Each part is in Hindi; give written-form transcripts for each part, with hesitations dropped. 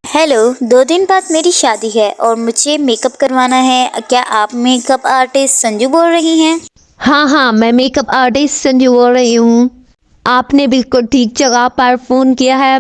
हेलो, 2 दिन बाद मेरी शादी है और मुझे मेकअप करवाना है। क्या आप मेकअप आर्टिस्ट संजू बोल रही हैं? हाँ हाँ, मैं मेकअप आर्टिस्ट संजू बोल रही हूँ। आपने बिल्कुल ठीक जगह पर फ़ोन किया है।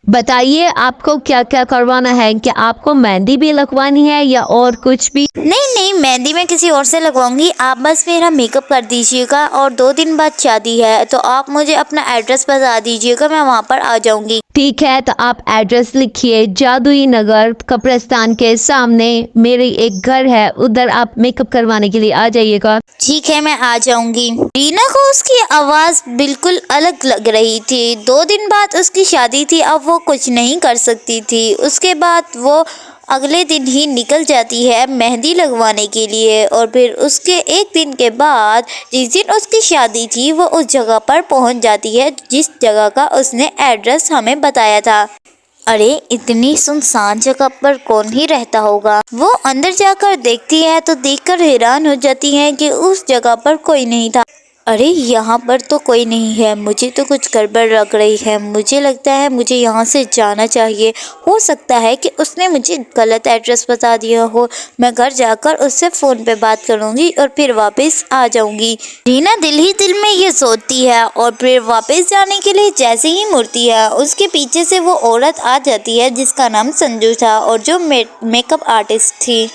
बताइए आपको क्या क्या करवाना है। क्या आपको मेहंदी भी लगवानी है या और कुछ भी? नहीं नहीं, मेहंदी मैं किसी और से लगवाऊंगी। आप बस मेरा मेकअप कर दीजिएगा और 2 दिन बाद शादी है तो आप मुझे अपना एड्रेस बता दीजिएगा, मैं वहाँ पर आ जाऊंगी। ठीक है, तो आप एड्रेस लिखिए। जादुई नगर कब्रिस्तान के सामने मेरी एक घर है, उधर आप मेकअप करवाने के लिए आ जाइएगा। ठीक है, मैं आ जाऊंगी। रीना को उसकी आवाज़ बिल्कुल अलग लग रही थी। 2 दिन बाद उसकी शादी थी, अब वो कुछ नहीं कर सकती थी। उसके बाद वो अगले दिन ही निकल जाती है मेहंदी लगवाने के लिए और फिर उसके एक दिन के बाद जिस दिन उसकी शादी थी वो उस जगह पर पहुंच जाती है जिस जगह का उसने एड्रेस हमें बताया था। अरे, इतनी सुनसान जगह पर कौन ही रहता होगा। वो अंदर जाकर देखती है तो देखकर हैरान हो जाती है कि उस जगह पर कोई नहीं था। अरे, यहाँ पर तो कोई नहीं है। मुझे तो कुछ गड़बड़ लग रही है। मुझे लगता है मुझे यहाँ से जाना चाहिए। हो सकता है कि उसने मुझे गलत एड्रेस बता दिया हो। मैं घर जाकर उससे फ़ोन पे बात करूँगी और फिर वापस आ जाऊँगी। रीना दिल ही दिल में ये सोचती है और फिर वापस जाने के लिए जैसे ही मुड़ती है उसके पीछे से वो औरत आ जाती है जिसका नाम संजू था और जो मेकअप आर्टिस्ट थी।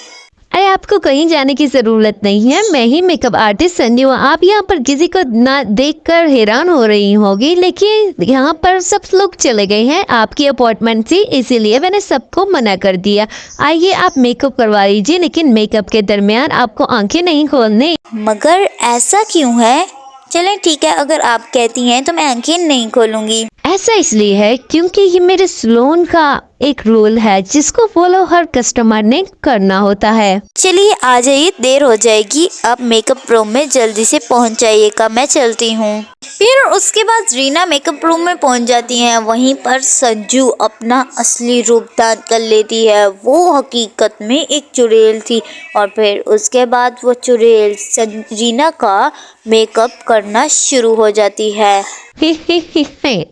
अरे आपको कहीं जाने की ज़रूरत नहीं है, मैं ही मेकअप आर्टिस्ट संजू हूँ। आप यहाँ पर किसी को ना देखकर हैरान हो रही होगी, लेकिन यहाँ पर सब लोग चले गए हैं। आपकी अपॉइंटमेंट थी, इसीलिए मैंने सबको मना कर दिया। आइए आप मेकअप करवा लीजिए, लेकिन मेकअप के दरमियान आपको आंखें नहीं खोलनी। मगर ऐसा क्यों है? चलें ठीक है, अगर आप कहती हैं तो मैं आंखें नहीं खोलूंगी। ऐसा इसलिए है क्योंकि ये मेरे सैलून का एक रूल है जिसको फॉलो हर कस्टमर ने करना होता है। चलिए आ जाइए, देर हो जाएगी। आप मेकअप रूम में जल्दी से पहुंच जाइएगा, मैं चलती हूँ। फिर उसके बाद रीना मेकअप रूम में पहुंच जाती है। वहीं पर संजू अपना असली रूप दान कर लेती है। वो हकीकत में एक चुड़ैल थी और फिर उसके बाद वो चुड़ैल रीना का मेकअप करना शुरू हो जाती है।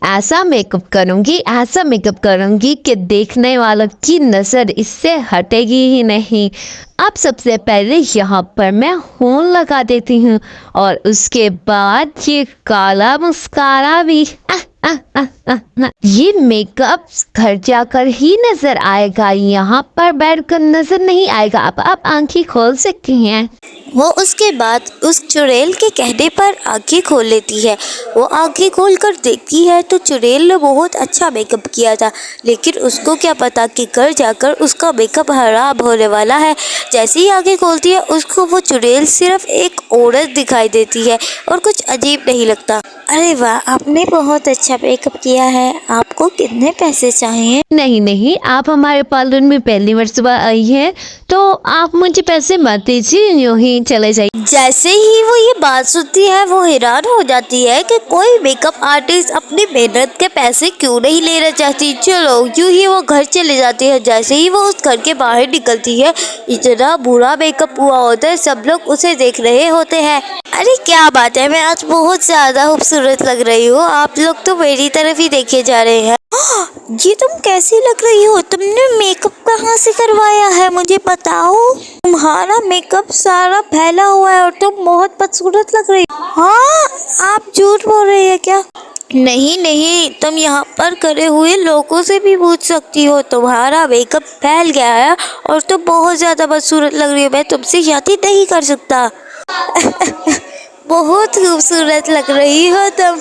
ऐसा मेकअप करूंगी कि देखने वालों की नजर इससे हटेगी ही नहीं। अब सबसे पहले यहाँ पर मैं होल लगा देती हूँ और उसके बाद ये काला मस्कारा भी। ये मेकअप घर जाकर ही नजर आएगा, यहाँ पर बैठकर नजर नहीं आएगा। अब आप आंखें खोल सकती हैं। वो उसके बाद उस चुड़ैल के कहने पर आंखें खोल लेती है। वो आंखें खोलकर देखती है तो चुड़ैल ने बहुत अच्छा मेकअप किया था, लेकिन उसको क्या पता कि घर जाकर उसका मेकअप खराब होने वाला है। जैसे ही आंखें खोलती है उसको वो चुड़ैल सिर्फ एक औरत दिखाई देती है और कुछ अजीब नहीं लगता। अरे वाह, आपने बहुत अच्छा मेकअप किया है। आपको कितने पैसे चाहिए? नहीं नहीं, आप हमारे पार्लर में पहली मर्तबा आई हैं तो आप मुझे पैसे मत दीजिए, यूं ही चले जाइए। जैसे ही वो ये बात सुनती है वो हैरान हो जाती है कि कोई मेकअप आर्टिस्ट अपनी मेहनत के पैसे क्यों नहीं लेना चाहती। चलो यूं ही वो घर चले जाती है। जैसे ही वो उस घर के बाहर निकलती है इतना बुरा मेकअप हुआ होता है, सब लोग उसे देख रहे होते हैं। अरे क्या बात है, मैं आज बहुत ज़्यादा खूबसूरत लग रही हूँ। आप लोग तो मेरी तरफ ही देखे जा रहे हैं। ये तुम कैसी लग रही हो? तुमने मेकअप कहाँ से करवाया है मुझे बताओ। तुम्हारा मेकअप सारा फैला हुआ है और तुम बहुत बदसूरत लग रही हो। हाँ, आप झूठ बोल रही है क्या? नहीं नहीं, तुम यहाँ पर खड़े हुए लोगों से भी पूछ सकती हो। तुम्हारा मेकअप फैल गया है और तुम बहुत ज़्यादा बदसूरत लग रही हो। मैं तुमसे शादी नहीं कर सकता। बहुत खूबसूरत लग रही हो तुम।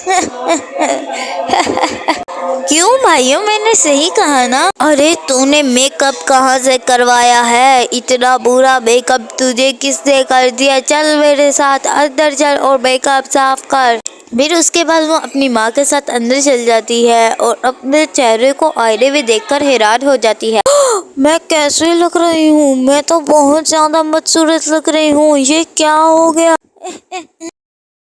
क्यों भाइयों, मैंने सही कहा ना? अरे तूने मेकअप कहाँ से करवाया है? इतना बुरा मेकअप तुझे किसने कर दिया? चल मेरे साथ अंदर चल और मेकअप साफ कर। फिर उसके बाद वो अपनी माँ के साथ अंदर चल जाती है और अपने चेहरे को आईने में देखकर हैरान हो जाती है। मैं कैसे लग रही हूँ? मैं तो बहुत ज्यादा बदसूरत लग रही हूँ। ये क्या हो गया?